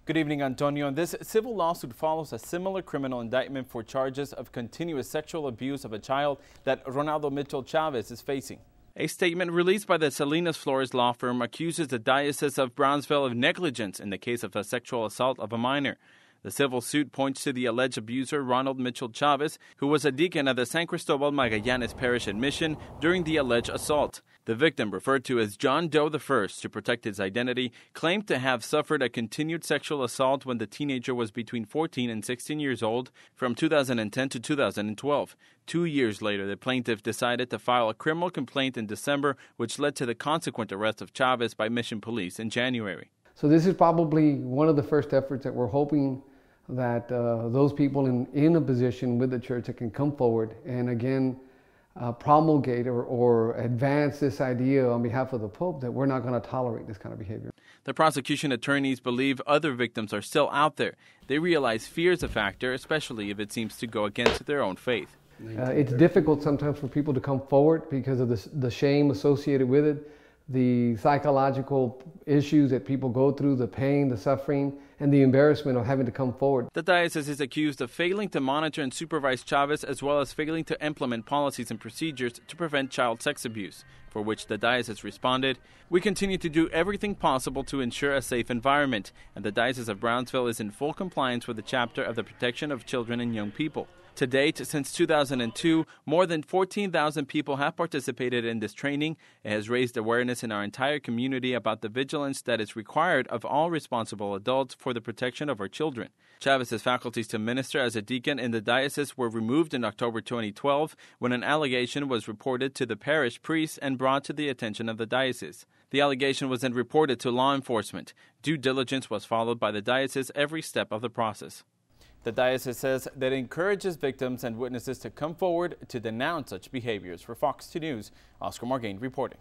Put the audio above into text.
Good evening, Antonio. This civil lawsuit follows a similar criminal indictment for charges of continuous sexual abuse of a child that Ronaldo Mitchell Chavez is facing. A statement released by the Salinas Flores law firm accuses the Diocese of Brownsville of negligence in the case of a sexual assault of a minor. The civil suit points to the alleged abuser Ronald Mitchell Chavez, who was a deacon of the San Cristobal Magallanes Parish in Mission during the alleged assault. The victim, referred to as John Doe I to protect his identity, claimed to have suffered a continued sexual assault when the teenager was between 14 and 16 years old from 2010 to 2012. 2 years later, the plaintiff decided to file a criminal complaint in December, which led to the consequent arrest of Chavez by Mission Police in January. So this is probably one of the first efforts that we're hoping that those people in a position with the church that can come forward and again promulgate or advance this idea on behalf of the Pope that we're not going to tolerate this kind of behavior. The prosecution attorneys believe other victims are still out there. They realize fear is a factor, especially if it seems to go against their own faith. It's difficult sometimes for people to come forward because of the shame associated with it, the psychological issues that people go through, the pain, the suffering, and the embarrassment of having to come forward. The diocese is accused of failing to monitor and supervise Chavez, as well as failing to implement policies and procedures to prevent child sex abuse, for which the diocese responded, "We continue to do everything possible to ensure a safe environment, and the Diocese of Brownsville is in full compliance with the chapter of the protection of children and young people." To date, since 2002, more than 14,000 people have participated in this training. It has raised awareness in our entire community about the vigilance that is required of all responsible adults for the protection of our children. Chavez's faculties to minister as a deacon in the diocese were removed in October 2012 when an allegation was reported to the parish priest and brought to the attention of the diocese. The allegation was then reported to law enforcement. Due diligence was followed by the diocese every step of the process. The diocese says that it encourages victims and witnesses to come forward to denounce such behaviors. For Fox 2 News, Oscar Margain reporting.